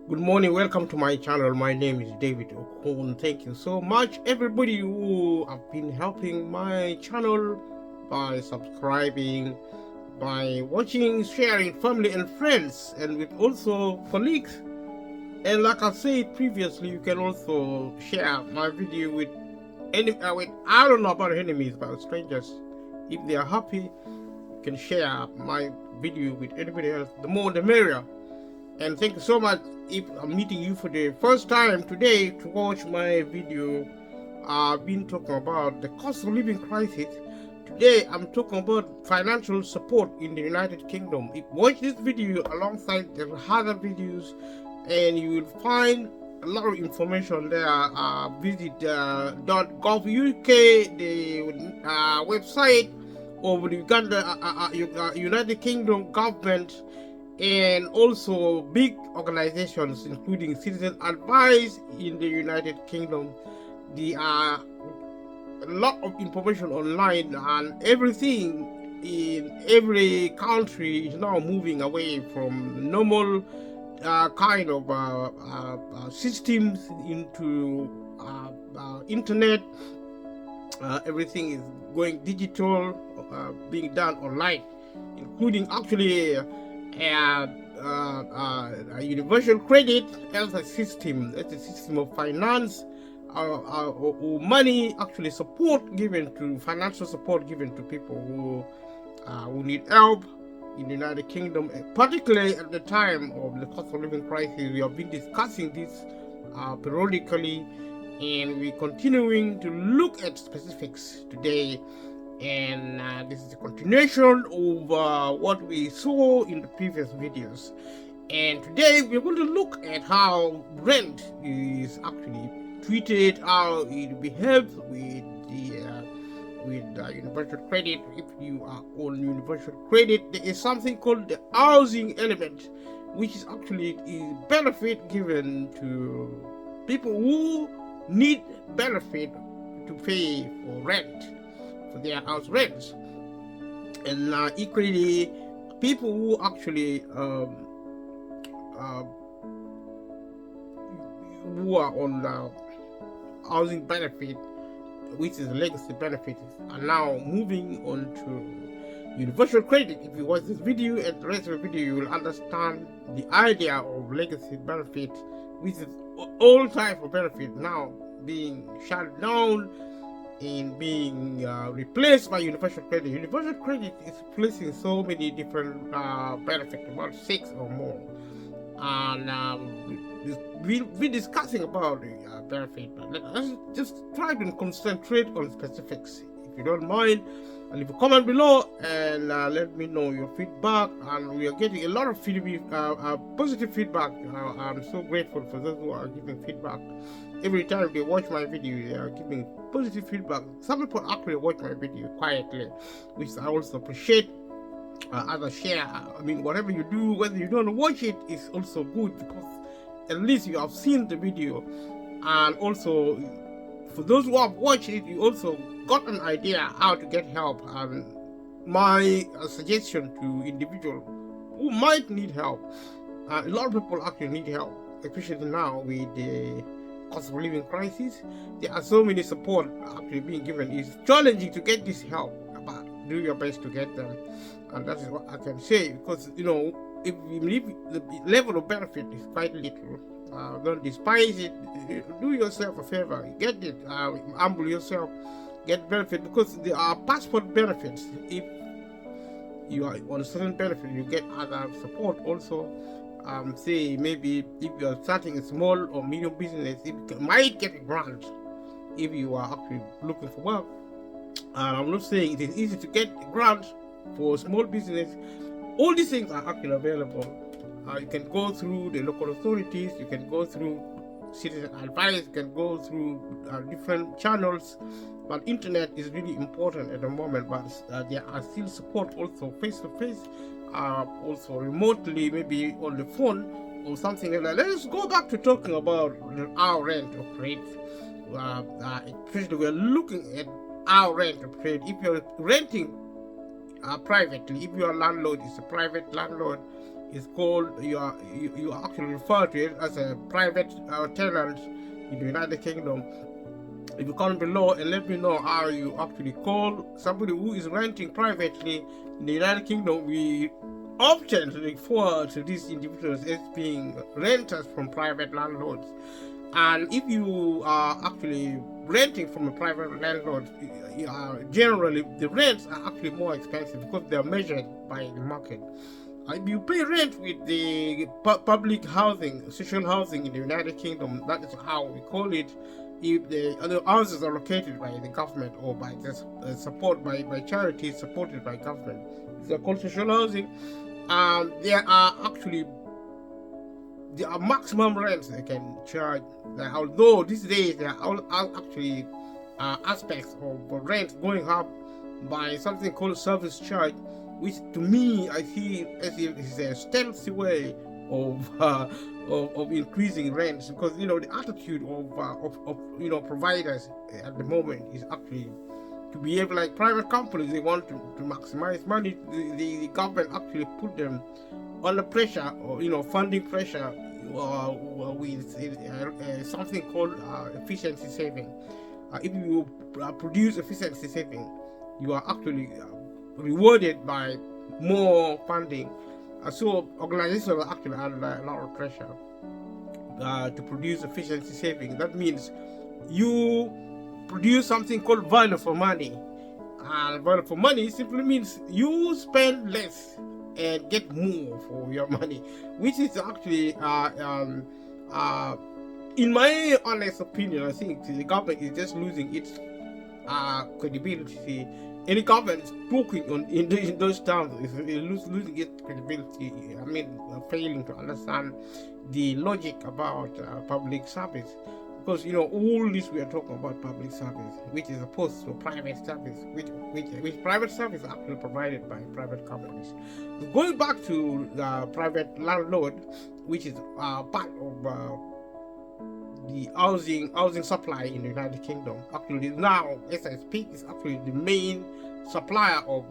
Good morning, welcome to my channel. My name is David Okun. Thank you so much, everybody who have been helping my channel by subscribing, by watching, sharing, family and friends, and with also colleagues. And like I said previously, you can also share my video with with I don't know about enemies, but strangers. If they are happy, you can share my video with anybody else. The more, the merrier. And thank you so much if I'm meeting you for the first time today to watch my video. I've been talking about the cost of living crisis. Today I'm talking about financial support in the United Kingdom. If watch this video alongside the other videos and you will find a lot of information there. Visit .gov.uk, the website of the Uganda United Kingdom government, and also big organizations including Citizen Advice in the United Kingdom. There are a lot of information online, and everything in every country is now moving away from normal kind of systems into internet. Everything is going digital, being done online, including actually universal credit as a system, of finance or money, actually support given to financial support given to people who need help in the United Kingdom, particularly at the time of the cost of living crisis. We have been discussing this periodically, and we're continuing to look at specifics today. And this is a continuation of what we saw in the previous videos. And today we're going to look at how rent is actually treated, how it behaves with universal credit. If you are on universal credit, there is something called the housing element, which is actually a benefit given to people who need benefit to pay for rent, for their house rents. And equally, people who actually who are on housing benefit, which is legacy benefits, are now moving on to universal credit. If you watch this video and the rest of the video, you will understand the idea of legacy benefit, which is all type of benefit now being shut down and being replaced by universal credit. Universal credit is replacing so many different benefits, about 6 or more. And we're discussing about the benefit, but let's just try to concentrate on specifics. If you don't mind, leave a comment below and let me know your feedback. And we are getting a lot of positive feedback. I'm so grateful for those who are giving feedback. Every time they watch my video, they are giving positive feedback. Some people actually watch my video quietly, which I also appreciate. Others share. I mean, whatever you do, whether you don't watch it, is also good, because at least you have seen the video. And also, for those who have watched it, you also got an idea how to get help. And my suggestion to individuals who might need help, a lot of people actually need help, especially now with the cost of living crisis. There are so many support actually being given. It's challenging to get this help, but do your best to get them. And that is what I can say, because if you leave, the level of benefit is quite little. Don't despise it. Do yourself a favor, get it. Humble yourself, get benefit, because there are passport benefits. If you are on a certain benefit, you get other support also. Say maybe if you are starting a small or medium business, you might get a grant if you are actually looking for work. And I'm not saying it is easy to get a grant for small business. All these things are actually available. You can go through the local authorities, you can go through Citizen Advice, you can go through different channels. But internet is really important at the moment. But there are still support also face to face, also remotely, maybe on the phone or something like that. Let's go back to talking about our rent operates. Especially we're looking at our rent operate. If you're renting privately, if your landlord is a private landlord, It's called, you actually refer to it as a private tenant in the United Kingdom. If you comment below and let me know how you actually call somebody who is renting privately in the United Kingdom. We often refer to these individuals as being renters from private landlords. And if you are actually renting from a private landlord, generally the rents are actually more expensive because they are measured by the market. If you pay rent with the public housing, social housing in the United Kingdom, that is how we call it. If the other houses are located by the government or by the support by charities supported by government, they're called social housing. There are maximum rents they can charge. Although these days there are actually aspects of rent going up by something called service charge, which to me I see as if it's a stealthy way of increasing rents, because the attitude of providers at the moment is actually to behave like private companies. They want to maximize money. The government actually put them under pressure, or funding pressure, with something called efficiency saving. If you produce efficiency saving, you are actually rewarded by more funding. So organizations are actually under a lot of pressure to produce efficiency saving. That means you produce something called value for money. And value for money simply means you spend less and get more for your money, which is actually, in my honest opinion, I think the government is just losing its credibility. Any government talking in those terms is losing its credibility. I mean, failing to understand the logic about public service. Because all this we are talking about public service, which is opposed to private service, which private service is actually provided by private companies. So going back to the private landlord, which is part of the housing supply in the United Kingdom. Actually, now as I speak, is actually the main supplier of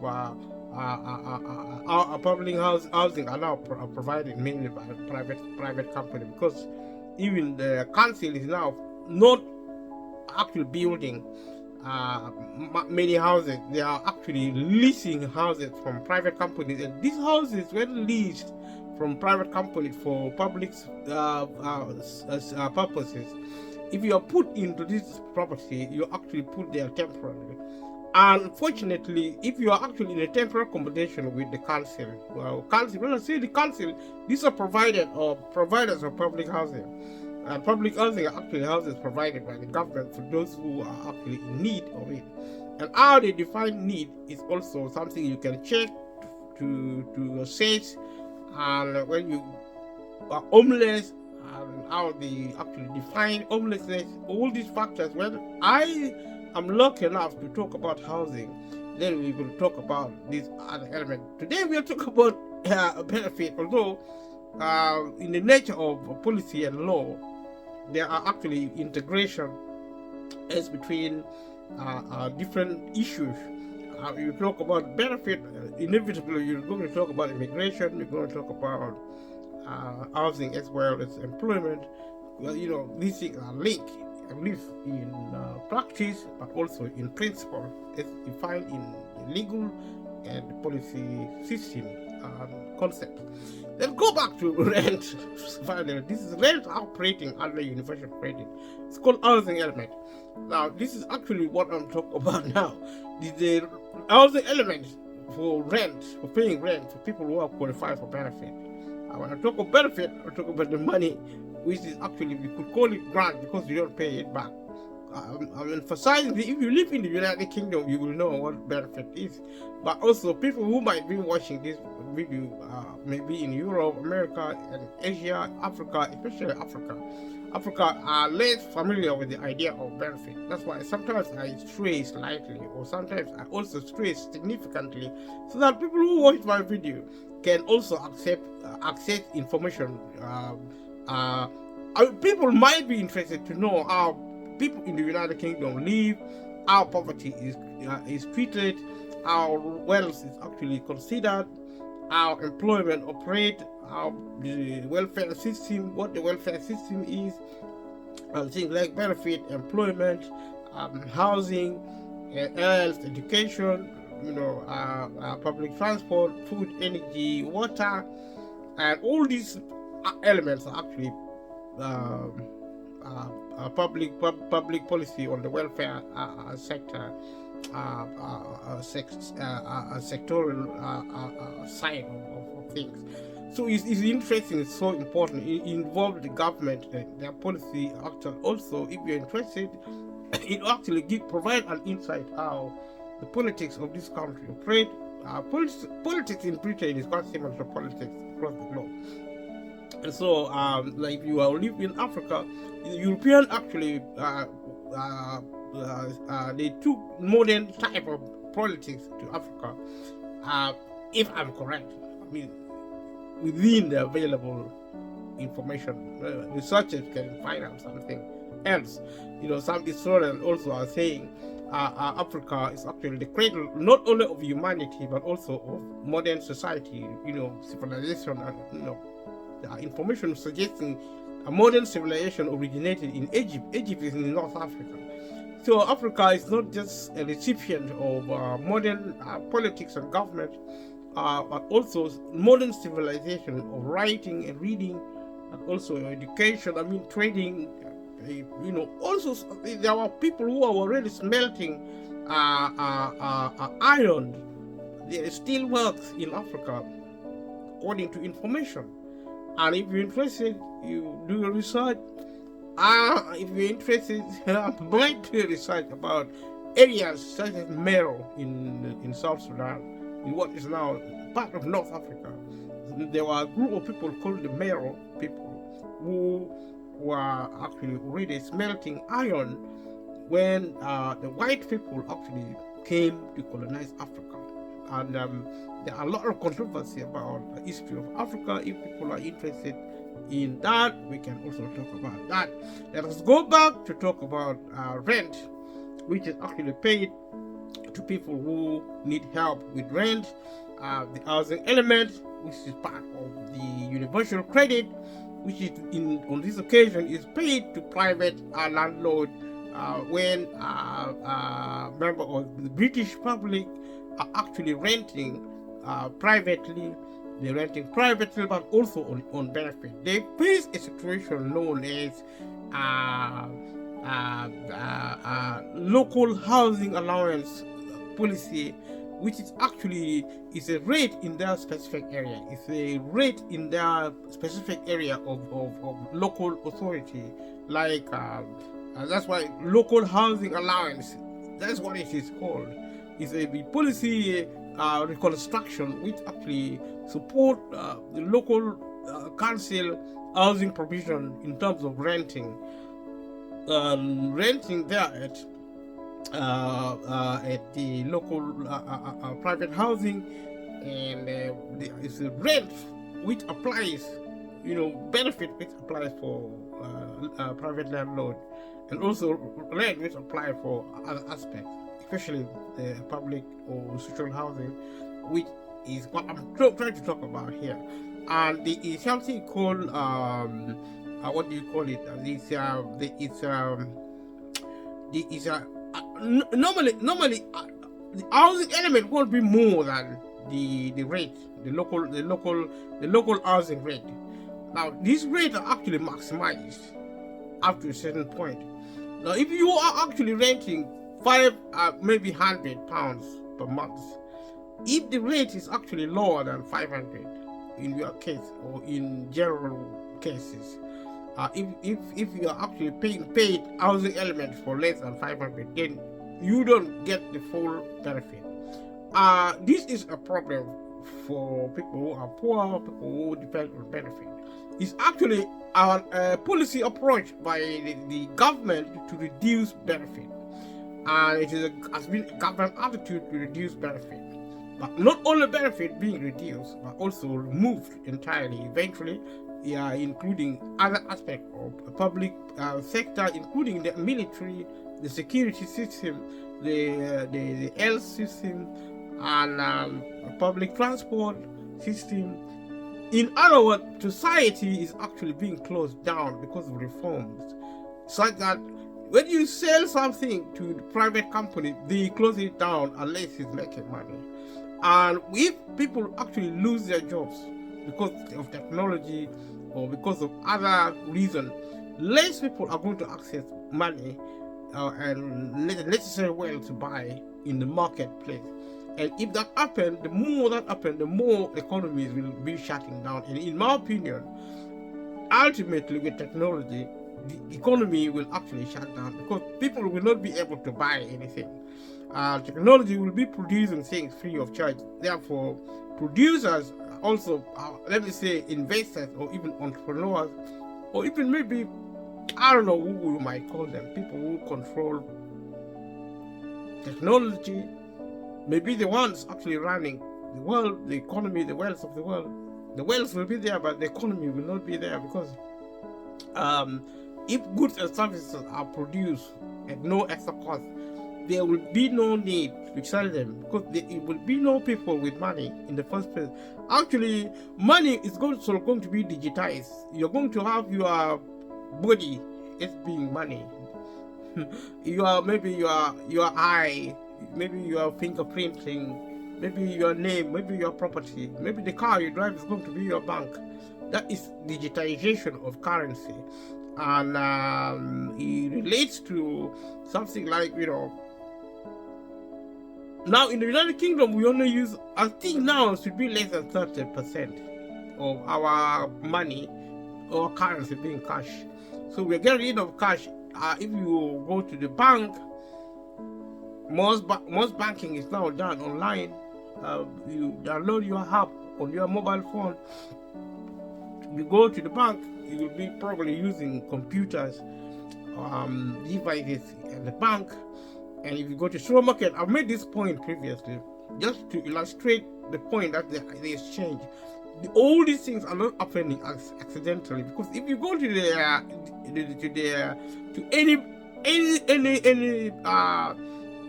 public housing are now provided mainly by private company, because even the council is now not actually building many houses. They are actually leasing houses from private companies, and these houses were leased from private companies for public purposes. If you are put into this property, you actually put there temporarily. Unfortunately, if you are actually in a temporary accommodation with the council, let us say the council, these are providers of public housing. Public housing are actually houses provided by the government for those who are actually in need of it. And how they define need is also something you can check to assess. And when you are homeless, and how they actually define homelessness, all these factors. When I am lucky enough to talk about housing, then we will talk about this other element. Today we will talk about benefit, although in the nature of policy and law, there are actually integration as between different issues. You talk about benefit, inevitably you're going to talk about immigration, you're going to talk about housing as well as employment. Well, these things are linked, at least in practice, but also in principle, as defined in the legal and policy system concept. Let's go back to rent. Finally, this is rent operating under universal credit. It's called housing element. Now, this is actually what I'm talking about now. The housing element for rent, for paying rent for people who are qualified for benefit. When I talk of benefit, I talk about the money, which is actually, we could call it grant because you don't pay it back. I'm emphasizing that if you live in the United Kingdom, you will know what benefit is. But also, people who might be watching this video, maybe in Europe, America, and Asia, Africa, especially Africa are less familiar with the idea of benefit. That's why sometimes I stray slightly, or sometimes I also stray significantly, so that people who watch my video can also access information. People might be interested to know how people in the United Kingdom live, how poverty is treated, how wealth is actually considered, how employment operates, how the welfare system, what the welfare system is, and things like benefit, employment, housing, health, education, public transport, food, energy, water, and all these elements are actually public policy on the welfare sector, sectoral side of things. So it's interesting. It's so important. It involves the government, their policy. Actually, also, if you're interested, it actually provide an insight how the politics of this country operate. Politics in Britain is quite similar to politics across the globe. And so, like you are live in Africa, the European actually they took modern type of politics to Africa. If I'm correct, I mean, within the available information, researchers can find out something else. Some historians also are saying Africa is actually the cradle not only of humanity but also of modern society. Civilization, and information suggesting a modern civilization originated in Egypt. Egypt is in North Africa. So Africa is not just a recipient of modern politics and government, but also modern civilization of writing and reading, and also education. I mean, trading. Also there are people who are already smelting iron. There still works in Africa, according to information. And if you're interested, you do your research. If you're interested, I'm going to research about areas such as Mero in South Sudan, in what is now part of North Africa. There were a group of people called the Mero people who were actually already smelting iron when the white people actually came to colonize Africa. And there are a lot of controversy about the history of Africa. If people are interested in that, we can also talk about that. Let us go back to talk about rent, which is actually paid to people who need help with rent. The housing element, which is part of the universal credit, which is on this occasion is paid to private landlord when members of the British public are actually renting privately. They're renting privately, but also on benefit. They face a situation known as local housing allowance policy, which is actually a rate in their specific area. It's a rate in their specific area of local authority. Like that's why local housing allowance. That's what it is called. It's a policy reconstruction which actually support the local council housing provision in terms of renting. Renting there at the local private housing, and it's a rent which applies, benefit which applies for private landlord, and also rent which apply for other aspects, especially public or social housing, which is what I'm trying to talk about here. And there is something called what do you call it? Normally the housing element won't be more than the rate, the local housing rate. Now these rates are actually maximized up to a certain point. Now if you are actually renting maybe £100 per month, if the rate is actually lower than 500 in your case or in general cases, if you are actually paid housing element for less than 500, then you don't get the full benefit. This is a problem for people who are poor, people who depend on benefit. It's actually a policy approach by the government to reduce benefit, and it has been a government attitude to reduce benefit. But not only benefit being reduced, but also removed entirely eventually, including other aspects of the public sector, including the military, the security system, the health system, and public transport system, In other words, society is actually being closed down because of reforms, such that when you sell something to the private company, they close it down unless it's making money. And if people actually lose their jobs because of technology or because of other reasons, less people are going to access money and necessary wealth to buy in the marketplace. And if that happens, the more economies will be shutting down. And in my opinion, ultimately with technology, the economy will actually shut down because people will not be able to buy anything. Technology will be producing things free of charge. Therefore, producers also, let me say, investors or even entrepreneurs, or even maybe, I don't know who you might call them, people who control technology, maybe the ones actually running the world, the economy, the wealth of the world. The wealth will be there, but the economy will not be there because if goods and services are produced at no extra cost, there will be no need to sell them because there will be no people with money in the first place. Actually, money is going to be digitized. You're going to have your body as being money. Maybe your eye, maybe your fingerprinting, maybe your name, maybe your property, maybe the car you drive is going to be your bank. That is digitization of currency. And it relates to something like, now in the United Kingdom, we only use, I think now it should be less than 30% of our money or currency being cash. So we're getting rid of cash. If you go to the bank, most banking is now done online. You download your app on your mobile phone. You go to the bank, you will be probably using computers, devices at the bank. And if you go to supermarket, I've made this point previously, just to illustrate the point that they exchange. All these things are not happening accidentally, because if you go to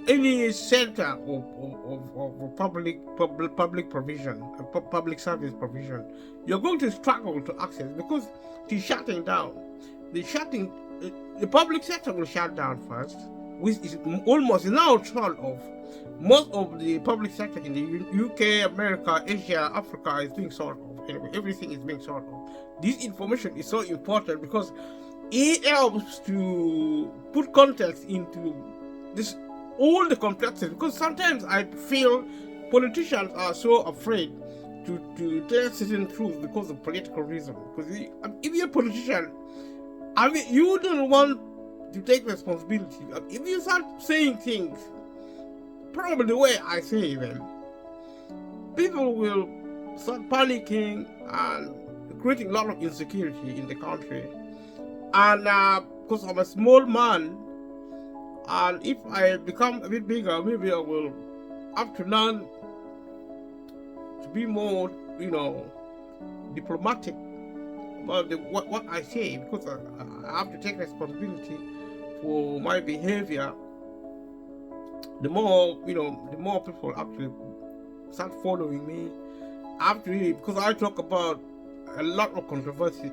any center of public provision, public service provision, you're going to struggle to access because it's shutting down. The public sector will shut down first, which is almost now third of most of the public sector in the UK, America, Asia, Africa is being sort of. Anyway, everything is being sort of. This information is so important because it helps to put context into this, all the complexity. Because sometimes I feel politicians are so afraid to tell certain truths because of political reasons. Because if you're a politician, you don't want to take responsibility. If you start saying things probably the way I say them, people will start panicking and creating a lot of insecurity in the country. And because I'm a small man, and if I become a bit bigger, maybe I will have to learn to be more, diplomatic about what I say, because I have to take responsibility for my behavior. The more people actually start following me, after because I talk about a lot of controversial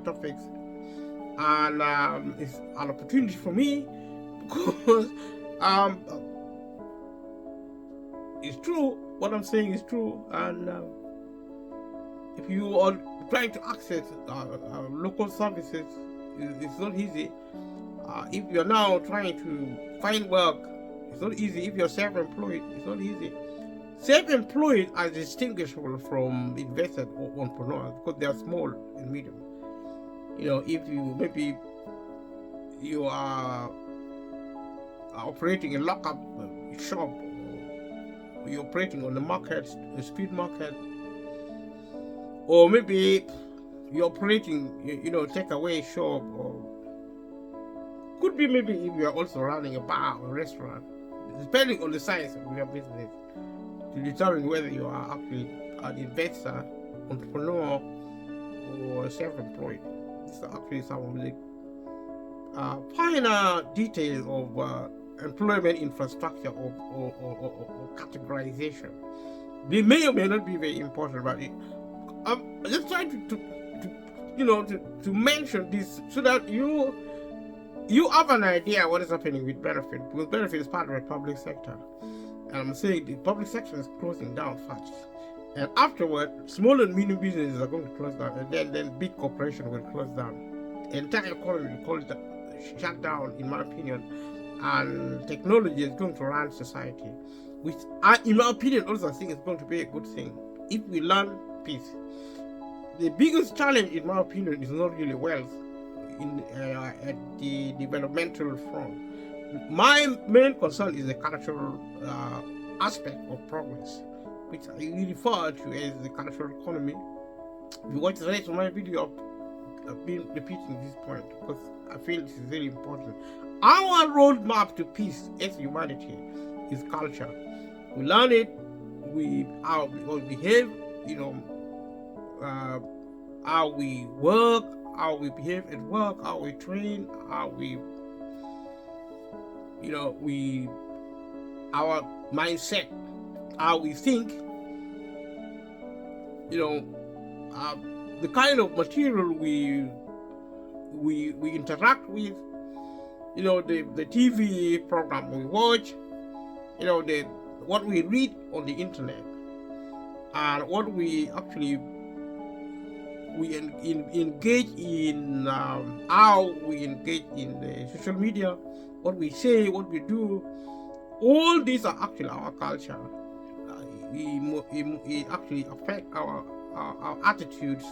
topics, and it's an opportunity for me because it's true. What I'm saying is true, and if you are trying to access local services, it's not easy. If you're now trying to find work, it's not easy. If you're self-employed, it's not easy. Self-employed are distinguishable from invested or entrepreneurs because they are small and medium. If you are operating a lockup shop, or you're operating on the market, the street market, or maybe you're operating, takeaway shop, or could be maybe if you are also running a bar or restaurant, depending on the size of your business, to determine whether you are actually an investor, entrepreneur, or self-employed. These are actually some of the finer details of employment infrastructure or categorization. They may or may not be very important, but I'm just trying to mention this so that you have an idea what is happening with benefit, because benefit is part of the public sector. And I'm saying the public sector is closing down fast. And afterward, small and medium businesses are going to close down, and then big corporations will close down. The entire economy will shut down, in my opinion. And technology is going to run society, which I, in my opinion, also think is going to be a good thing if we learn peace. The biggest challenge, in my opinion, is not really wealth at the developmental front. My main concern is the cultural aspect of progress, which I refer to as the cultural economy. If you watch the rest of my video, I've been repeating this point because I feel this is very important. Our roadmap to peace as humanity is culture. We learn it, how we behave, how we work, how we behave at work, how we train, how our mindset, how we think, the kind of material we interact with, the TV program we watch, what we read on the internet, and what we actually engage in, how we engage in the social media, what we say, what we do. All these are actually our culture. It actually affects our attitudes,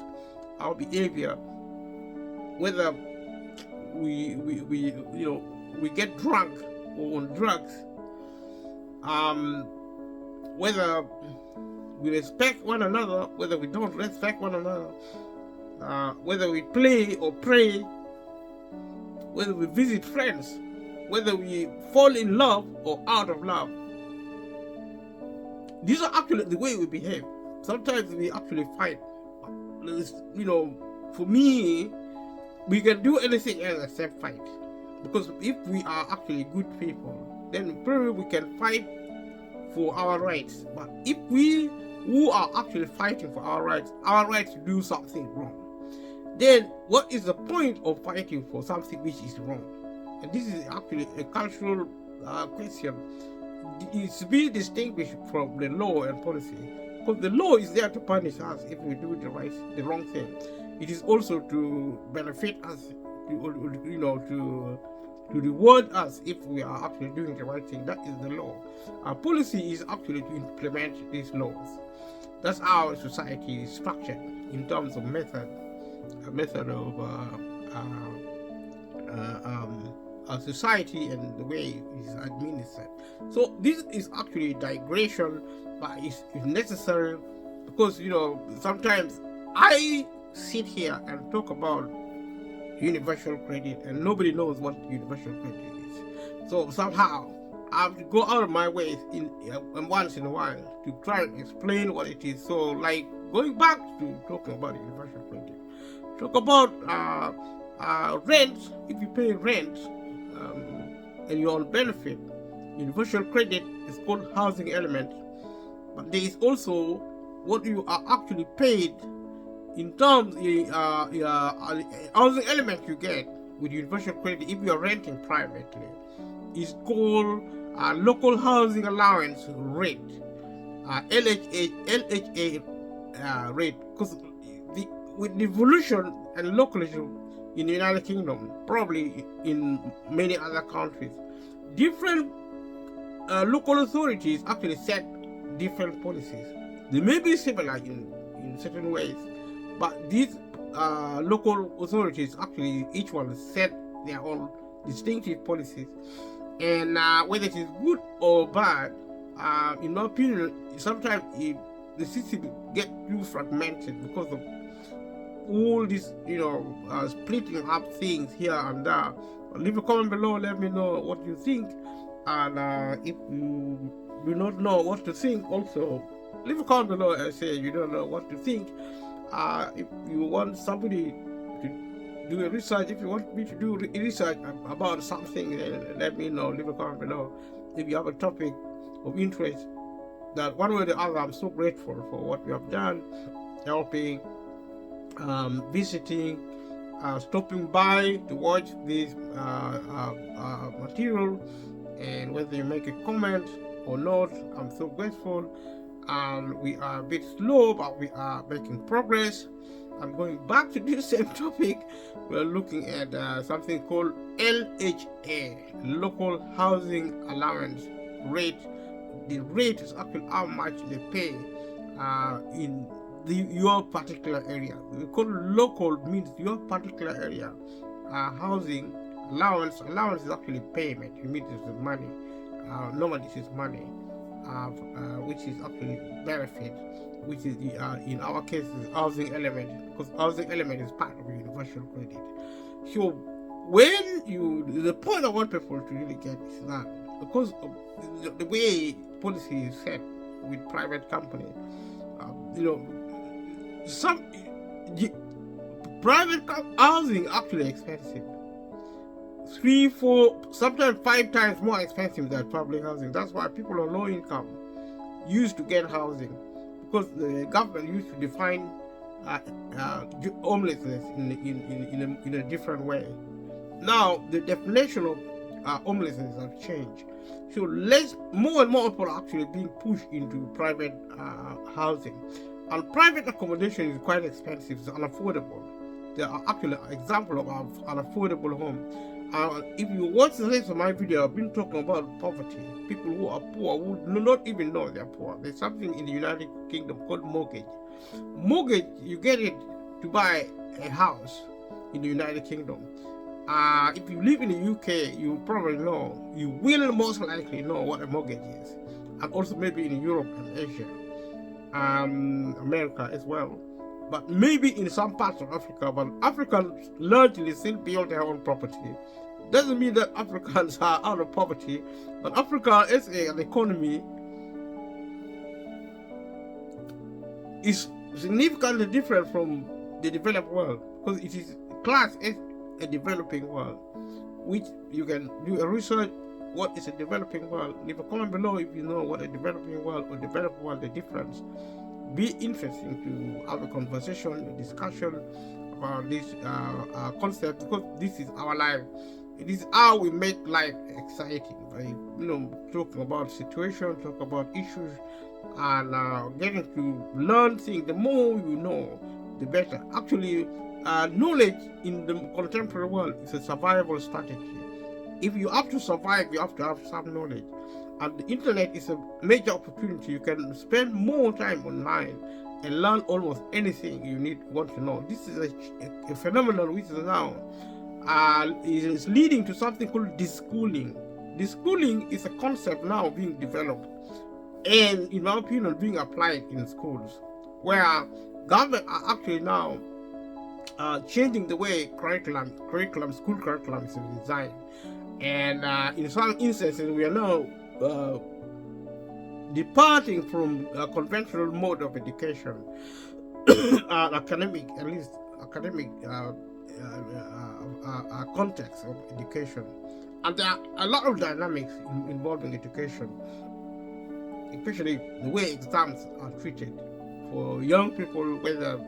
our behavior, whether we get drunk or on drugs, whether we respect one another, whether we don't respect one another, whether we play or pray, whether we visit friends, whether we fall in love or out of love. These are actually the way we behave. Sometimes we actually fight. For me, we can do anything else except fight. Because if we are actually good people, then probably we can fight for our rights. But if we who are actually fighting for our rights to do something wrong, then what is the point of fighting for something which is wrong? And this is actually a cultural question. It's to be distinguished from the law and policy, because the law is there to punish us if we do the wrong thing. It is also to benefit us, to reward us if we are actually doing the right thing. That is the law. Our policy is actually to implement these laws. That's how society is structured in terms of method of our society and the way it is administered. So this is actually a digression, but it's necessary because sometimes I sit here and talk about universal credit and nobody knows what universal credit is. So somehow I have to go out of my way once in a while to try and explain what it is. So like going back to talking about universal credit, talk about rent. If you pay rent and you're on benefit, universal credit is called housing element. But there is also what you are actually paid in terms housing element you get with universal credit if you are renting privately is called local housing allowance rate, LHA rate, because with devolution and localism in the United Kingdom, probably in many other countries, different local authorities actually set different policies. They may be similar in certain ways, but these local authorities actually each one set their own distinctive policies, and whether it is good or bad, in my opinion, sometimes the system get too fragmented because of all this, splitting up things here and there. Leave a comment below, let me know what you think, and if you do not know what to think, also leave a comment below and say you don't know what to think. If you want somebody to do a research, if you want me to do research about something, then let me know. Leave a comment below. If you have a topic of interest that one way or the other, I'm so grateful for what you have done. helping, visiting, stopping by to watch this material, and whether you make a comment or not, I'm so grateful. And we are a bit slow, but we are making progress. I'm going back to this same topic. We're looking at something called LHA, Local Housing Allowance Rate. The rate is actually how much they pay in your particular area. We call local means your particular area. Housing allowance is actually payment. It means it's money. Normally this is money, which is actually benefit, which is in our case is housing element, because housing element is part of universal credit. So when the point I want people to really get is that because of the way policy is set with private company, some private housing actually expensive, 3, 4, sometimes 5 times more expensive than public housing. That's why people on low income used to get housing, because the government used to define homelessness in a different way. Now the definition of homelessness have changed, so more and more people are actually being pushed into private housing, and private accommodation is quite expensive. It's unaffordable. There are actually examples of unaffordable home. If you watch the rest of my video, I've been talking about poverty. People who are poor who do not even know they're poor. There's something in the United Kingdom called mortgage. Mortgage, you get it to buy a house in the United Kingdom. If you live in the UK, you probably know, you will most likely know what a mortgage is. And also maybe in Europe and Asia, America as well. But maybe in some parts of Africa, but Africans largely still build their own property. Doesn't mean that Africans are out of poverty, but Africa as an economy is significantly different from the developed world, because it is classed as a developing world, which you can do a research. What is a developing world? Leave a comment below if you know what a developing world or developed world, the difference. Be interesting to have a conversation, a discussion about this concept, because this is our life. It is how we make life exciting. By talking about situation, talk about issues, and getting to learn things. The more you know, the better. Actually, knowledge in the contemporary world is a survival strategy. If you have to survive, you have to have some knowledge. And the internet is a major opportunity. You can spend more time online and learn almost anything you want to know. This is a phenomenon which is now is leading to something called deschooling. Deschooling is a concept now being developed and, in my opinion, being applied in schools, where government are actually now changing the way school curriculum is designed. And in some instances, we are now departing from a conventional mode of education, academic context of education. And there are a lot of dynamics involving education, especially the way exams are treated for young people, whether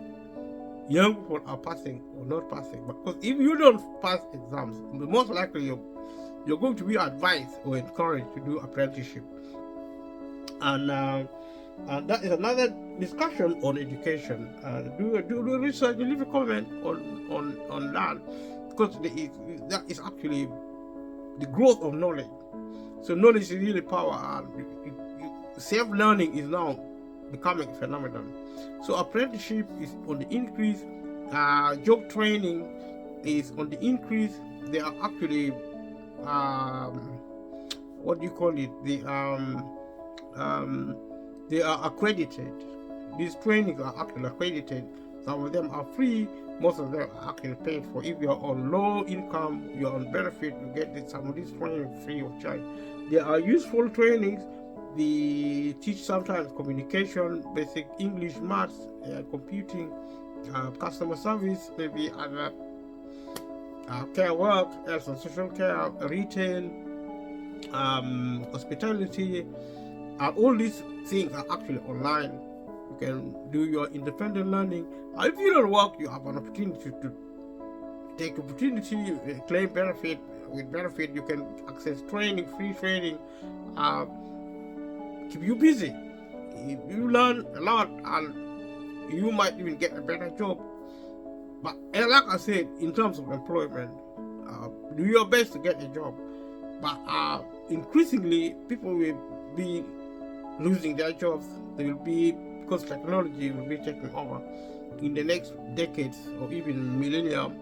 young people are passing or not passing. Because if you don't pass exams, most likely you're going to be advised or encouraged to do apprenticeship. And that is another discussion on education. Do research, leave a comment on that, because that is actually the growth of knowledge. So knowledge is really power, and self-learning is now becoming a phenomenon. So apprenticeship is on the increase, job training is on the increase. They are actually what do you call it? They are accredited. These trainings are actually accredited. Some of them are free, most of them are actually paid for. If you're on low income, you're on benefit, you get some of these training free of charge. They are useful trainings. They teach sometimes communication, basic English, maths, computing, customer service, maybe other care work, health and social care, retail, hospitality. All these things are actually online. You can do your independent learning. If you don't work, you have an opportunity to take opportunity, claim benefit. With benefit, you can access training, free training, keep you busy. You learn a lot, and you might even get a better job. But like I said, in terms of employment, do your best to get a job. But increasingly, people will be losing their jobs. They will be, because technology will be taking over in the next decades or even millennium.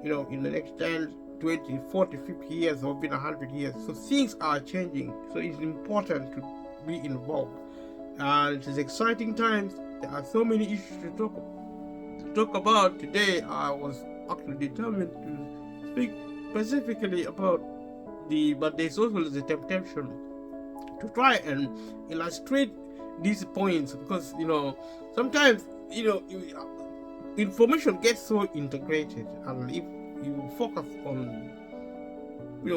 In the next 10, 20, 40, 50 years, or even 100 years. So things are changing. So it's important to be involved. And it is exciting times. There are so many issues to talk about. Today, I was actually determined to speak specifically about but there's also the temptation to try and illustrate these points, because sometimes information gets so integrated, and if you focus on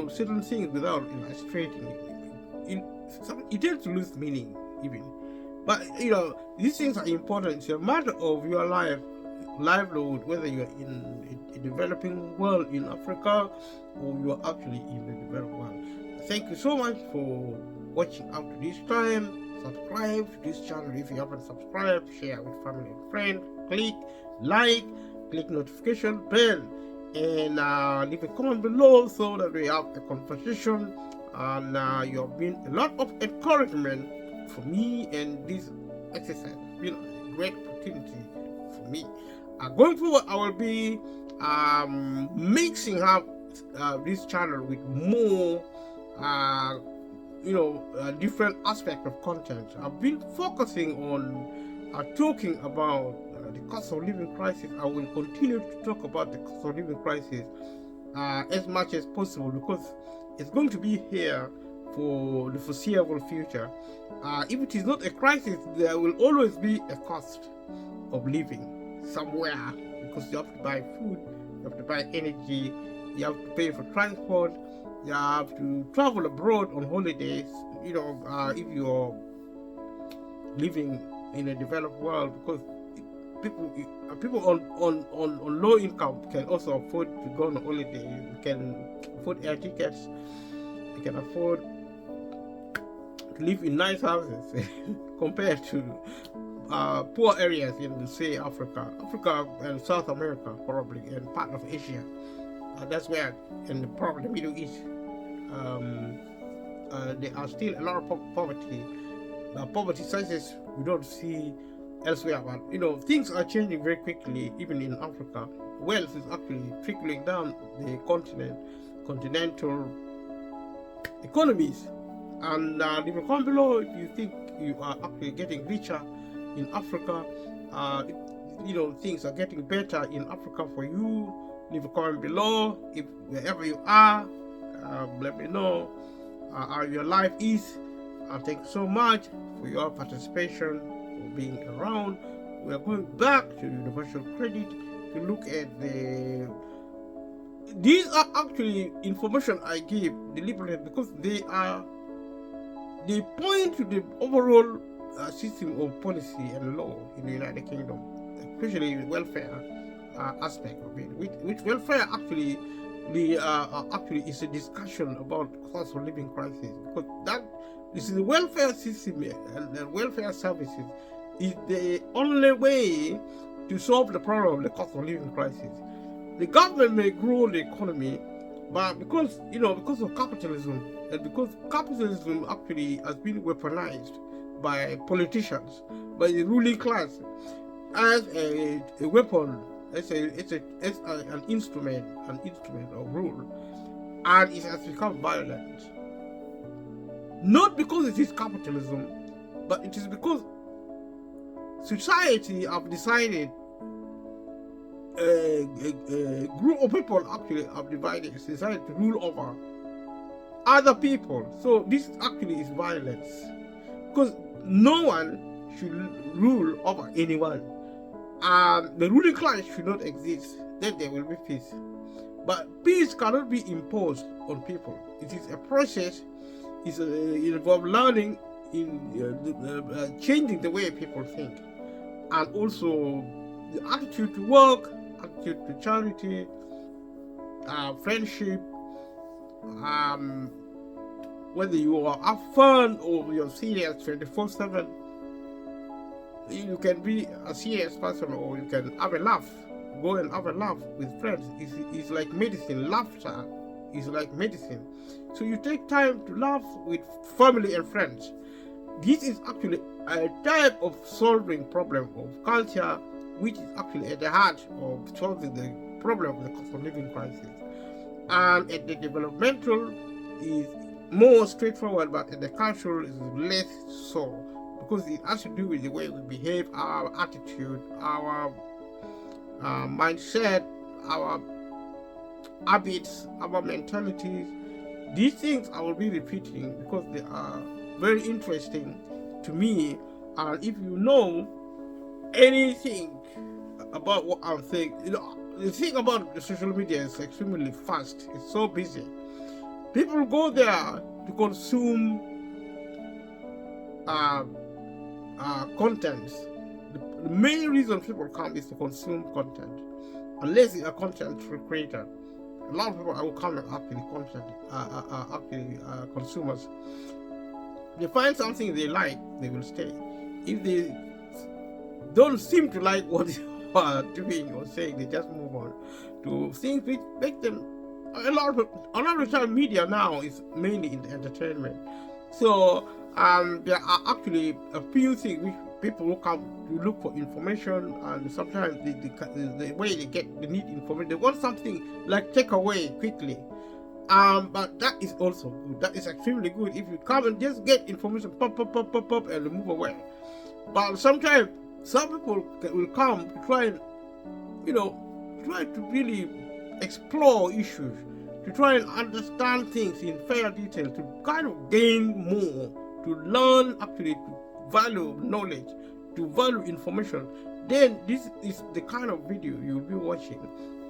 certain things without illustrating it tends to lose meaning even. But these things are important. It's a matter of your livelihood, whether you're in a developing world in Africa or you're actually in the developed world. Thank you so much for watching up to this time. Subscribe to this channel if you haven't subscribed. Share with family and friends. Click notification bell, and leave a comment below so that we have a conversation. And you have been a lot of encouragement for me, and this exercise has been a great opportunity for me. Going forward, I will be mixing up this channel with more different aspects of content. I've been focusing on talking about the cost of living crisis. I will continue to talk about the cost of living crisis as much as possible, because it's going to be here for the foreseeable future. If it is not a crisis, there will always be a cost of living somewhere, because you have to buy food, you have to buy energy, you have to pay for transport, you have to travel abroad on holidays, if you're living in a developed world, because people on low income can also afford to go on holiday. You can afford air tickets, you can afford to live in nice houses compared to poor areas in, say, Africa and South America, probably, and part of Asia. That's where, and probably the Middle East, there are still a lot of poverty. Poverty sizes we don't see elsewhere, but things are changing very quickly, even in Africa. Wealth is actually trickling down the continental economies. And leave a comment below if you think you are actually getting richer in Africa. If things are getting better in Africa for you. Leave a comment below. If wherever you are, let me know how your life is. Thank you so much for your participation, for being around. We are going back to universal credit to look at these are actually information I give deliberately, because they point to the overall system of policy and law in the United Kingdom, especially the welfare aspect of it, which welfare actually is a discussion about cost of living crisis, because this is the welfare system and the welfare services is the only way to solve the problem of the cost of living crisis. The government may grow the economy, but because of capitalism, and because capitalism actually has been weaponized by politicians, by the ruling class, as a weapon, it's an instrument of rule, and it has become violent. Not because it is capitalism, but it is because society have decided, a group of people actually have decided to rule over other people. So this actually is violence, because no one should rule over anyone. The ruling class should not exist. Then there will be peace. But peace cannot be imposed on people. It is a process. It involves learning in changing the way people think, and also the attitude to work, attitude to charity, friendship, um, whether you are have fun or you're serious 24/7. You can be a serious person or you can have a laugh. Go and have a laugh with friends. It's like medicine. Laughter is like medicine. So you take time to laugh with family and friends. This is actually a type of solving problem of culture, which is actually at the heart of solving the problem of the cost of living crisis. And at the developmental is more straightforward, but at the cultural is less so, because it has to do with the way we behave, our attitude, our mindset, our habits, our mentalities. These things I will be repeating because they are very interesting to me. And if you know anything about what I'm saying, the thing about the social media is extremely fast. It's so busy. People go there to consume content. The main reason people come is to consume content, unless you're a content creator. A lot of people will come and actually consumers. They find something they like, they will stay. If they don't seem to like what you are doing or saying, they just move on to things which make them. A lot of time media now is mainly in entertainment. So there are actually a few things which people who come to look for information, and sometimes the way they get the need information, they want something like take away quickly. But that is also good. That is extremely good. If you come and just get information, pop, and move away. But sometimes some people will come to try and, try to really explore issues, to try and understand things in fair detail, to kind of gain more, to learn actually, to value knowledge, to value information. Then this is the kind of video you'll be watching.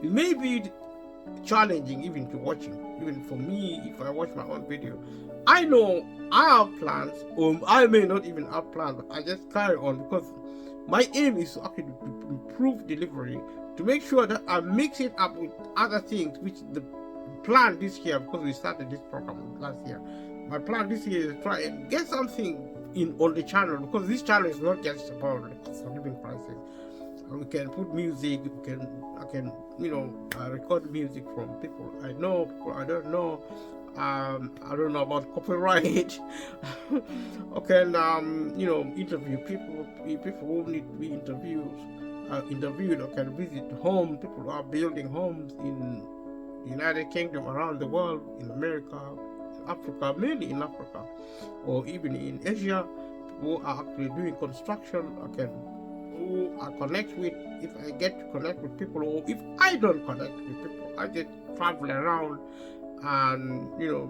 It may be challenging even to watching. Even for me, if I watch my own video, I know I have plans, or I may not even have plans, but I just carry on because my aim is to actually to improve delivery, to make sure that I mix it up with other things, which the plan this year, because we started this program last year. My plan this year is to try and get something in on the channel, because this channel is not just about the cost of living crisis. We can put music, I can record music from people I know, people I don't know. I don't know about copyright. Okay, and interview people who need to be interviewed, or can visit home, people who are building homes in the United Kingdom, around the world, in America, in Africa, mainly in Africa, or even in Asia, people who are actually doing construction. Who I connect with, if I get to connect with people, or if I don't connect with people, I just travel around and do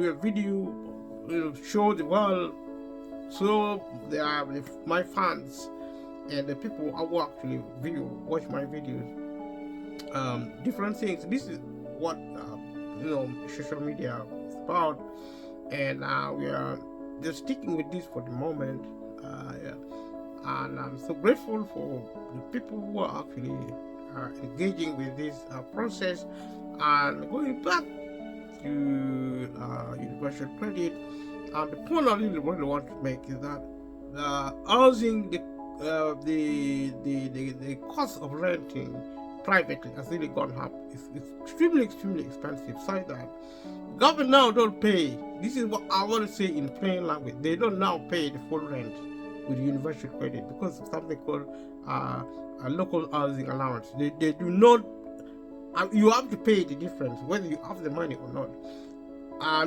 a video, show the world. So they are my fans and the people who actually watch my videos, different things. This is what social media is about, and we are just sticking with this for the moment. And I'm so grateful for the people who are actually engaging with this process. And going back to universal credit, the point I really want to make is that the housing, the cost of renting privately has really gone up. It's extremely expensive. So that government now don't pay. This is what I want to say in plain language. They don't now pay the full rent with universal credit because of something called a local housing allowance. They do not. You have to pay the difference whether you have the money or not.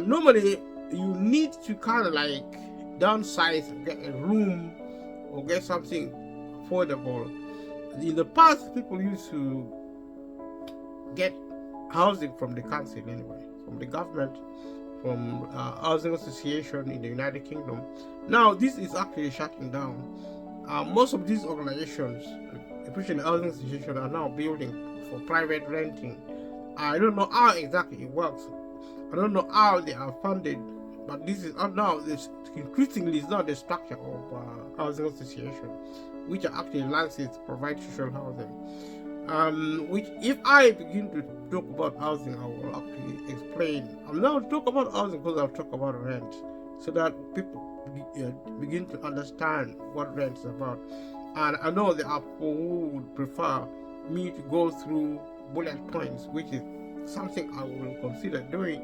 Normally, you need to kind of like downsize and get a room or get something affordable. In the past, people used to get housing from the council anyway, from the government, from housing association in the United Kingdom. Now this is actually shutting down. Most of these organizations, especially housing associations, are now building for private renting. I don't know how exactly it works. I don't know how they are funded but this is now this increasingly is not the structure of housing association, which are actually licenses to provide social housing. Which, if I begin to talk about housing, I will actually explain. I'm now talk about housing because I'll talk about rent, so that people begin to understand what rent is about. And I know there are people who would prefer me to go through bullet points, which is something I will consider doing.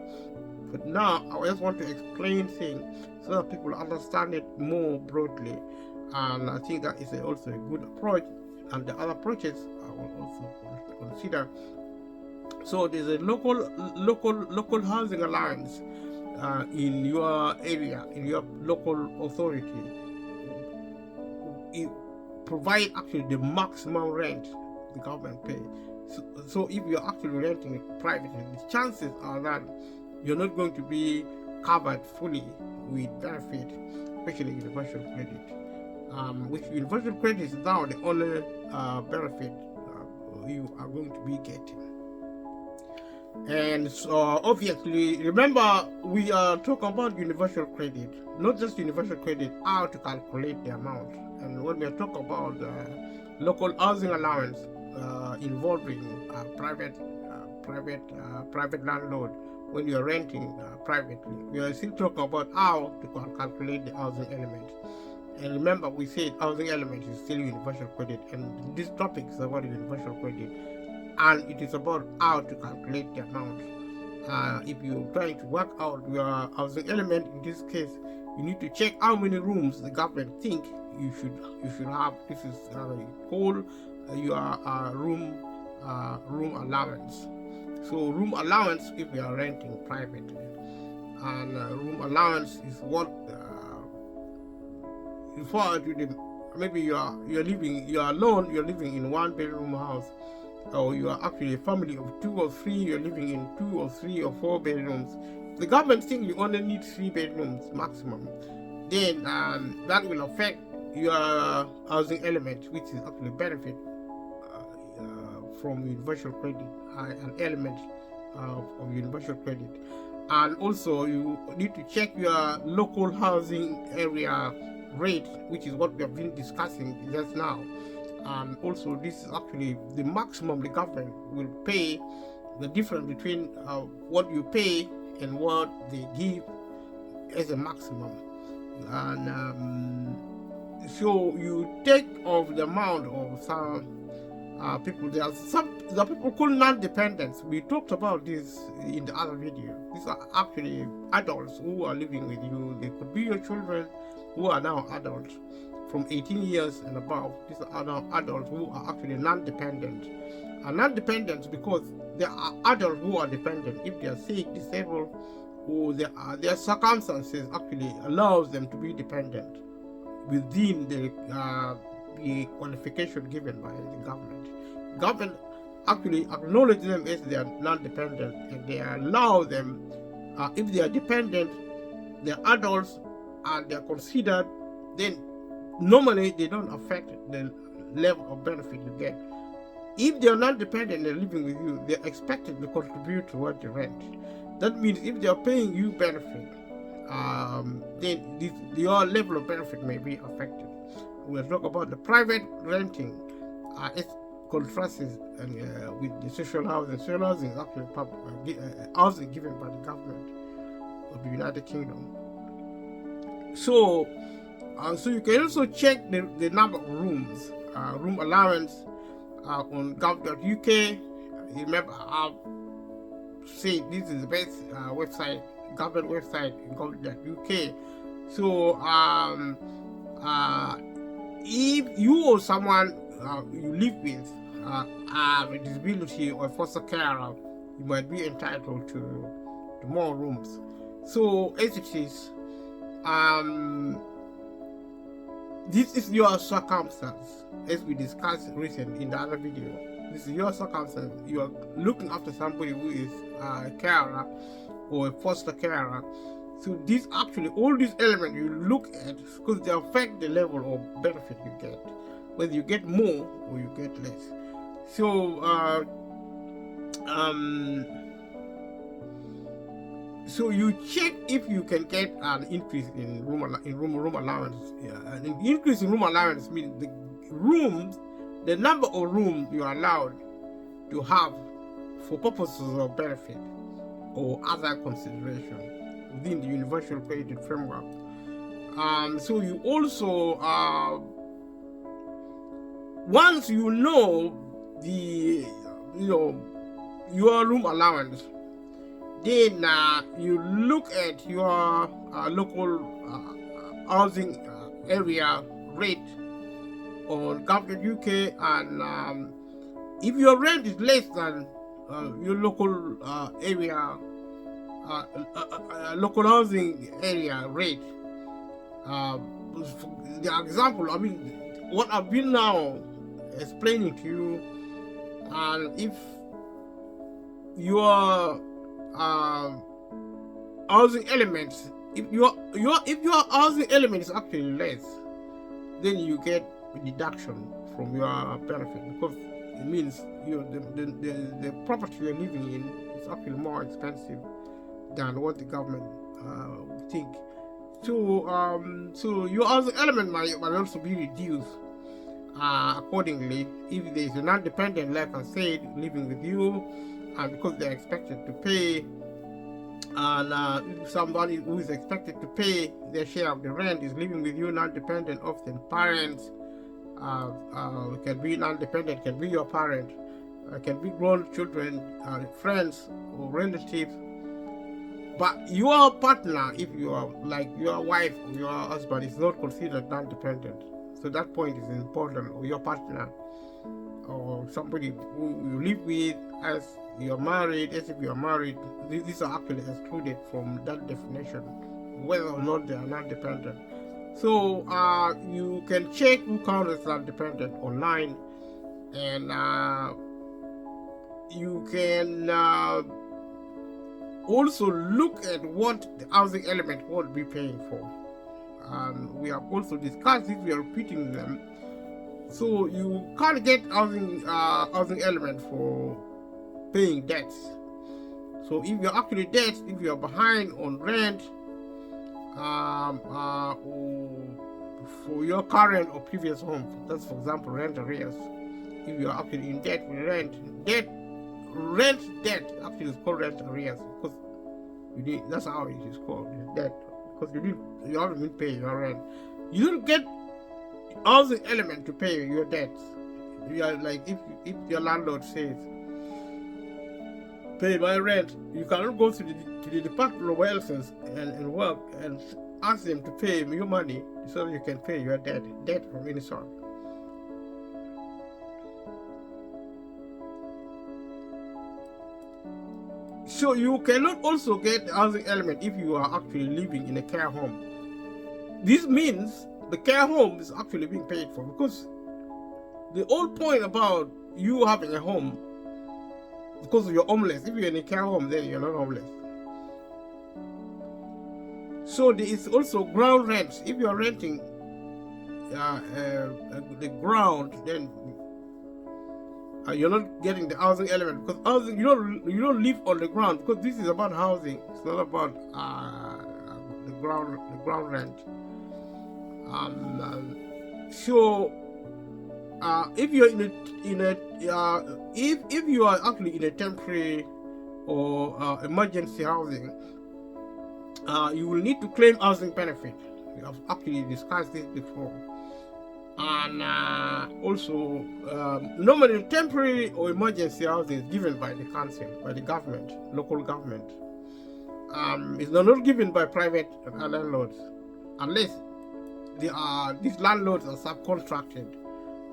But now I just want to explain things so that people understand it more broadly, and I think that is also a good approach. And the other approaches I will also consider. So there's a local housing allowance in your area, in your local authority. It provide actually the maximum rent the government pays. So if you're actually renting it privately, the chances are that you're not going to be covered fully with benefit, especially universal credit. Which universal credit is now the only benefit you are going to be getting. And so obviously, remember, we are talking about universal credit, not just universal credit, how to calculate the amount. And when we are talking about local housing allowance involving private landlord, when you are renting privately, we are still talking about how to calculate the housing element. And remember, we said housing element is still universal credit, and this topic is about universal credit, and it is about how to calculate the amount. If you're trying to work out your housing element, in this case, you need to check how many rooms the government think you should have. This is called your room allowance. So room allowance if you are renting privately, and room allowance is what refer to the, maybe you are alone, you're living in 1-bedroom house, or you are actually a family of 2 or 3, you're living in 2 or 3 or 4 bedrooms. The government thinks you only need 3 bedrooms maximum. Then that will affect your housing element, which is actually benefit from universal credit, an element of universal credit. And also you need to check your local housing area rate, which is what we have been discussing just now. And also this is actually the maximum the government will pay, the difference between what you pay and what they give as a maximum. And so you take off the amount of some people. There are people called non-dependents. We talked about this in the other video. These are actually adults who are living with you. They could be your children who are now adults from 18 years and above. These are now adults who are actually non-dependent. And non-dependent because there are adults who are dependent if they are sick, disabled, or their circumstances actually allows them to be dependent within the qualification given by the government. Government actually acknowledge them as they are non-dependent, and they allow them, if they are dependent, they are adults, and they are considered, then normally they don't affect the level of benefit you get. If they are not dependent and living with you, they are expected to contribute towards the rent. That means if they are paying you benefit, then your level of benefit may be affected. We'll talk about the private renting. It contrasts with the social housing. Social housing is actually housing given by the government of the United Kingdom. So you can also check the number of rooms, room allowance on gov.uk. Remember, I've said this is the best website, government website in gov.uk. So if you or someone you live with have a disability or a foster carer, you might be entitled to more rooms. So as it is, this is your circumstance, as we discussed recently in the other video. This is your circumstance. You are looking after somebody who is a carer or a foster carer. So this actually, all these elements you look at, because they affect the level of benefit you get, whether you get more or you get less. So So you check if you can get an increase in room allowance. Yeah, and an increase in room allowance means the number of rooms you are allowed to have for purposes of benefit or other consideration within the universal credit framework. So you also once you know your room allowance, then you look at your local housing area rate on Government UK, and if your rent is less than your local area local housing area rate, for the example, I mean, what I've been now explaining to you, and if your housing elements, if your housing element is actually less, then you get a deduction from your benefit, because it means the property you're living in is actually more expensive than what the government would think. So your housing element might also be reduced accordingly if there is a non-dependent, like I said, living with you, and because they're expected to pay, and if somebody who is expected to pay their share of the rent is living with you, non-dependent, often parents, can be non-dependent, can be your parent, can be grown children, friends or relatives. But your partner, if you are like your wife or your husband, is not considered non-dependent. So that point is important. Or your partner, or somebody who you live with, as you're married, as if you're married, these are actually excluded from that definition, whether or not they are non-dependent. So you can check who counts as non-dependent online, and you can also look at what the housing element will be paying for. We have also discussed this, we are repeating them. So you can't get housing element for paying debts. So if you're actually debt, if you're behind on rent, for your current or previous home, that's for example rent arrears. If you're actually in debt with rent debt actually is called rent arrears, because that's how it is called, debt, because you haven't been paying your rent. You don't get housing element to pay your debts. You are like, if your landlord says pay my rent, you cannot go to the Department of Welfare and work and ask them to pay your money so you can pay your debt from any sort. So you cannot also get the housing element if you are actually living in a care home. This means the care home is actually being paid for, because the whole point about you having a home, because you're homeless. If you're in a care home, then you're not homeless. So there is also ground rent. If you're renting the ground, then you're not getting the housing element, because housing, you don't live on the ground, because this is about housing. It's not about the ground rent. So if you're if you are actually in a temporary or emergency housing, you will need to claim housing benefit. We have actually discussed this before. And also, normally temporary or emergency housing is given by the council, by the government, local government. It's not given by private landlords, unless these landlords are subcontracted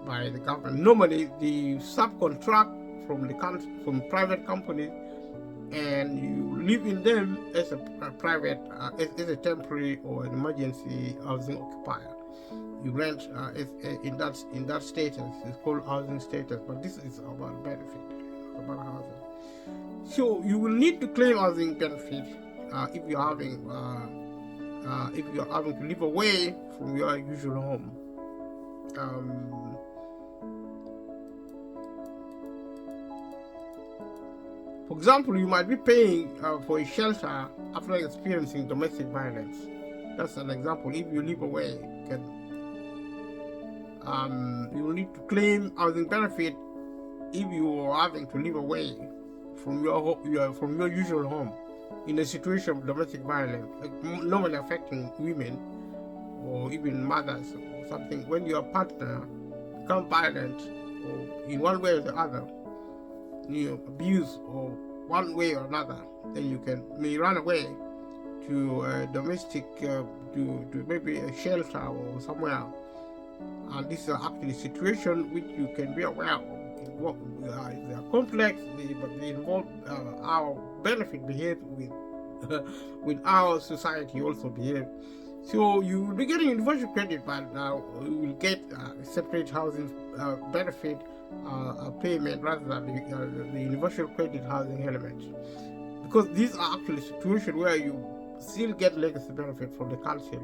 by the government. Normally, the subcontract from private companies, and you live in them as a private, as a temporary or an emergency housing occupier. You rent in that status. It's called housing status, but this is about benefit, about housing. So you will need to claim housing benefit if you're having to live away from your usual home. For example, you might be paying for a shelter after experiencing domestic violence. That's an example. If you live away, you will need to claim housing benefit if you are having to live away from your usual home in a situation of domestic violence, like normally affecting women or even mothers or something. When your partner becomes violent, or in one way or the other, abuse or one way or another, then you may run away to a domestic, to maybe a shelter or somewhere. And this is actually a situation which you can be aware of. They are complex, but they involve our benefit behave with our society also behave. So you will be getting universal credit, but now you will get separate housing benefit payment rather than the universal credit housing element, because these are actually situations where you still get legacy benefit from the council.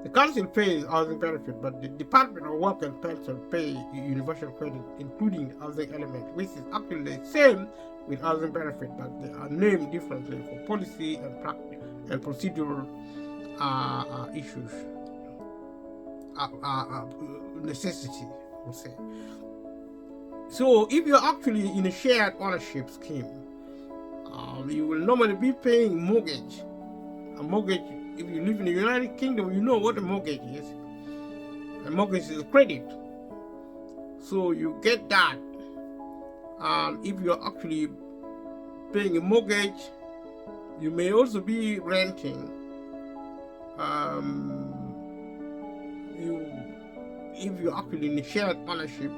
The council pays housing benefit, but the Department of Work and Pension pay universal credit, including the housing element, which is actually the same with housing benefit, but they are named differently for policy and practice and procedural issues, necessity, I would say. So if you're actually in a shared ownership scheme, you will normally be paying mortgage. A mortgage, if you live in the United Kingdom, you know what a mortgage is. A mortgage is a credit. So you get that. If you're actually paying a mortgage, you may also be renting. If you're actually in a shared ownership,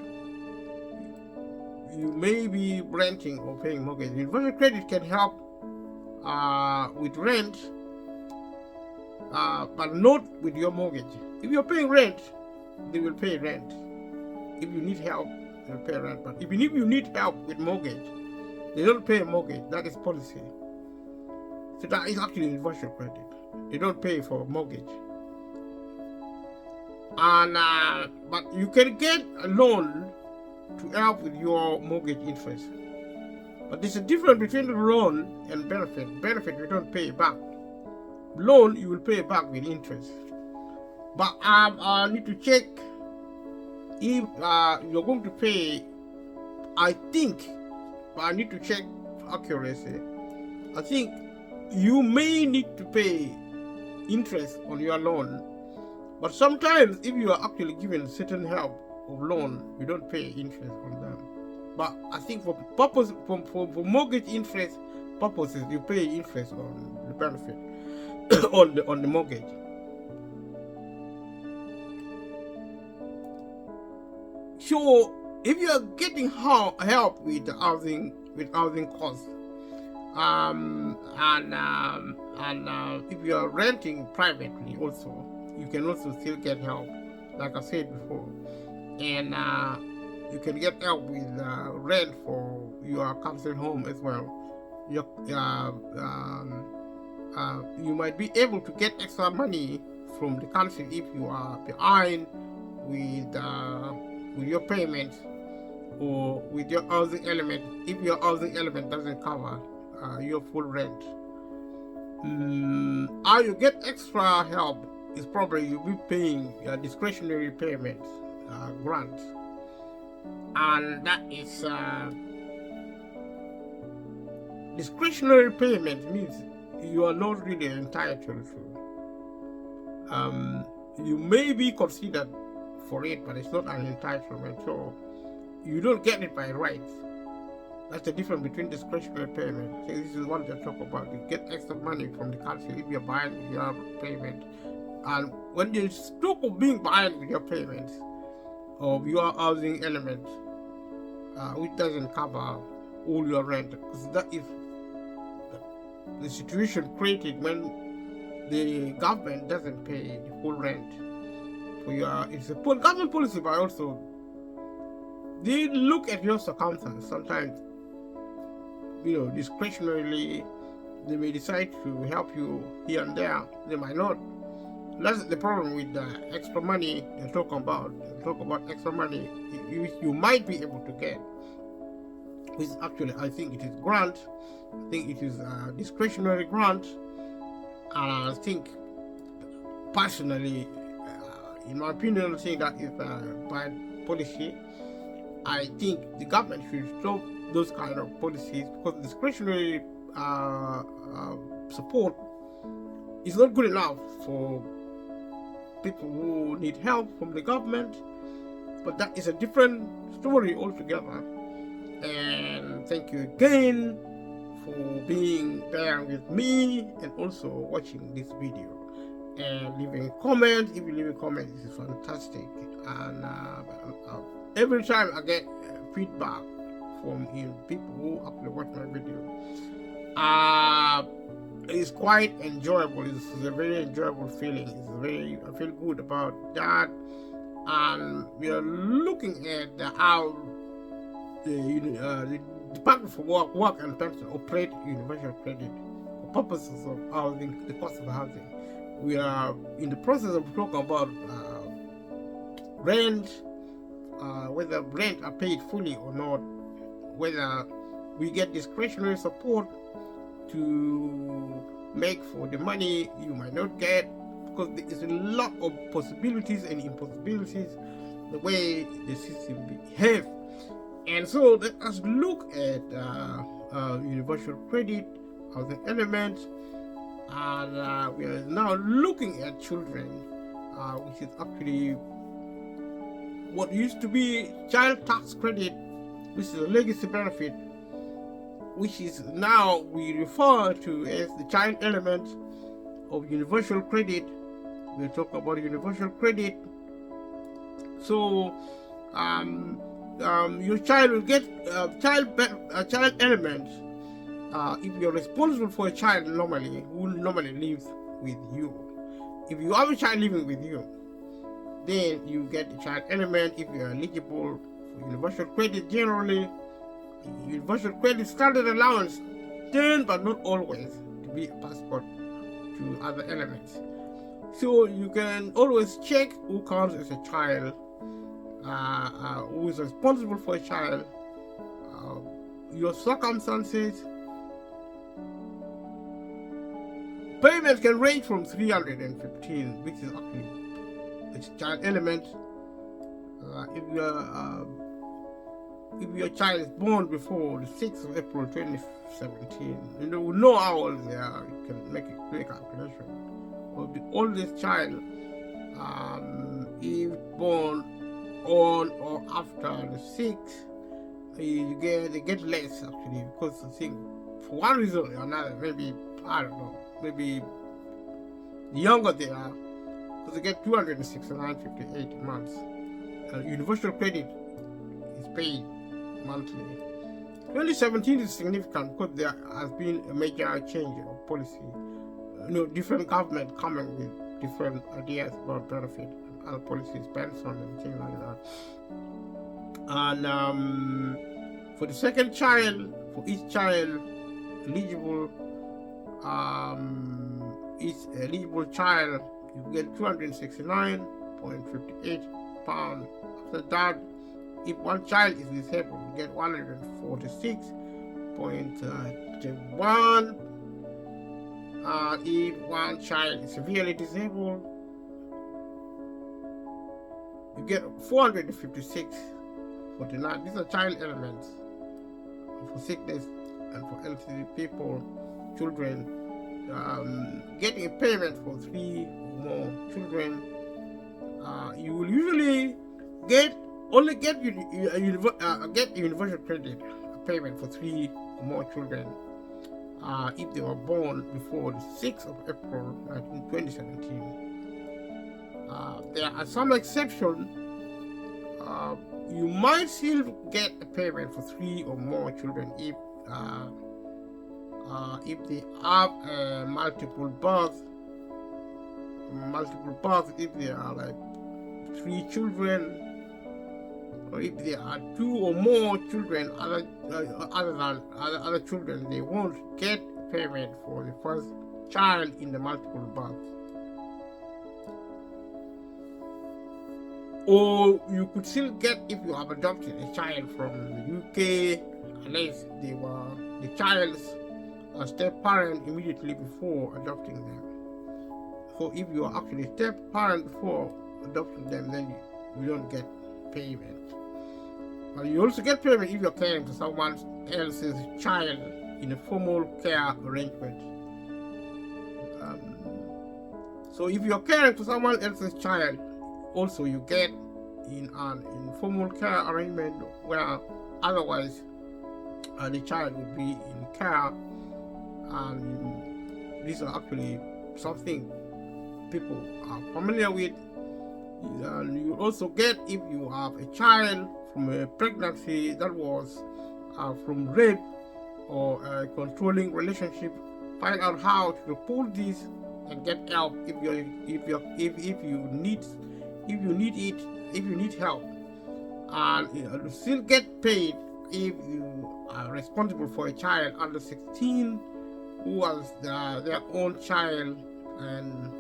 you may be renting or paying mortgage. Universal credit can help with rent, but not with your mortgage. If you're paying rent, they will pay rent. If you need help, they'll pay rent. But even if you need help with mortgage, they don't pay a mortgage. That is policy. So that is actually universal credit. They don't pay for mortgage. And but you can get a loan to help with your mortgage interest. But there's a difference between the loan and benefit. Benefit you don't pay back. Loan you will pay back with interest. But I need to check if you're going to pay. I think, but I need to check accuracy. I think you may need to pay interest on your loan, but sometimes if you are actually given certain help of loan, you don't pay interest on them. But I think for purpose for mortgage interest purposes, you pay interest on the benefit on the mortgage. So if you are getting help with housing costs, and if you are renting privately also, you can also still get help, like I said before. And you can get help with rent for your council home as well. You might be able to get extra money from the council if you are behind with your payments or with your housing element, if your housing element doesn't cover your full rent. How you get extra help is probably you'll be paying discretionary payments, grants, and that is discretionary payment means you are not really entitled to. You may be considered for it, but it's not an entitlement, so you don't get it by right. That's the difference between discretionary payment. So this is what they talk about. You get extra money from the council if you're behind with your payment. And when you talk of being behind with your payments of your housing element, which doesn't cover all your rent, because that is the situation created when the government doesn't pay the full rent. It's a government policy, but also they look at your circumstances. Sometimes, discretionarily, they may decide to help you here and there. They might not. That's the problem with the extra money they talk about. They talk about extra money you might be able to get. which actually I think it is grant. I think it is a discretionary grant, and I think personally, in my opinion, I think that is a bad policy. I think the government should stop those kind of policies, because discretionary support is not good enough for people who need help from the government. But that is a different story altogether. And thank you again for being there with me and also watching this video and leaving a comment. If you leave a comment, this is fantastic. And every time I get feedback from people who actually watch my video, it's quite enjoyable. It's a very enjoyable feeling. I feel good about that. And we are looking at how the Department for Work and Pension operate universal credit for purposes of housing, the cost of housing. We are in the process of talking about rent, whether rent are paid fully or not, whether we get discretionary support to make for the money you might not get, because there is a lot of possibilities and impossibilities the way the system behaves. And so let us look at universal credit as an element, and we are now looking at children, which is actually what used to be child tax credit, which is a legacy benefit, which is now we refer to as the child element of universal credit. We'll talk about universal credit. So your child will get a child element if you're responsible for a child normally who normally lives with you. If you have a child living with you, then you get the child element if you're eligible for universal credit. Generally, universal credit standard allowance then, but not always, to be a passport to other elements. So you can always check who counts as a child, who is responsible for a child, your circumstances. Payments can range from 315, which is actually a child element. If your child is born before the 6th of April 2017, you know how old they are. You can make a quick calculation. Of the oldest child, if born on or after the 6th, they get less actually, because I think for one reason or another, maybe I don't know, maybe the younger they are, because they get 269.58 months. Universal credit is paid monthly. 2017 is significant because there has been a major change of policy. Different government coming with different ideas about benefit and other policies, pension and things like that. And for the second child, for each child eligible, each eligible child, you get 269.58 pounds. After that, if one child is disabled, you get 146.1. If one child is severely disabled, you get 456.49. These are child elements for sickness and for elderly people, children. Getting a payment for 3 or more children, you will usually get universal credit, a payment for 3 or more children, if they were born before the 6th of April 2017. There are some exceptions. You might still get a payment for 3 or more children if they have multiple births, if there are like 3 children, or if there are 2 or more children other than other children, they won't get payment for the first child in the multiple births. or you could still get if you have adopted a child from the UK, unless they were the child's step parent immediately before adopting them. So if you are actually step parent before adopting them, then you don't get payment. But you also get payment if you're caring for someone else's child in a formal care arrangement. So if you're caring for someone else's child, also you get in an informal care arrangement where otherwise the child would be in care, and these are actually something people are familiar with. And you also get if you have a child from a pregnancy that was from rape or a controlling relationship. Find out how to report this and get help if you need help, and you still get paid if you are responsible for a child under 16 who has their own child, and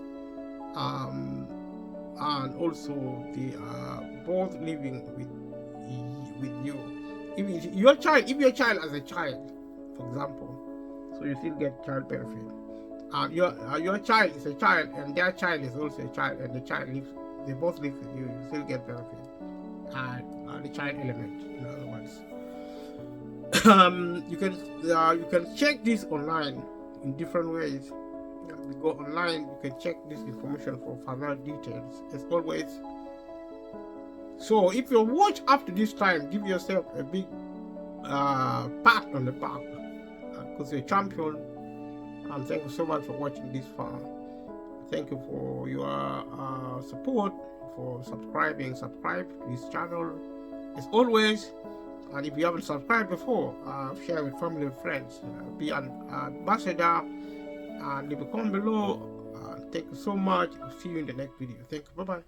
also they are both living with you. If your child as a child, for example, so you still get child benefit. Your child is a child, and their child is also a child, and they both live with you. You still get benefit. The child element, in other words. You can check this online in different ways. You go online, you can check this information for further details, as always. So if you watch up to this time, give yourself a big pat on the back, because you're a champion. And thank you so much for watching this far. Thank you for your support, for subscribing. Subscribe to this channel as always. And if you haven't subscribed before, share with family and friends. Be an ambassador, and leave a comment below. Thank you so much. See you in the next video. Thank you. Bye bye.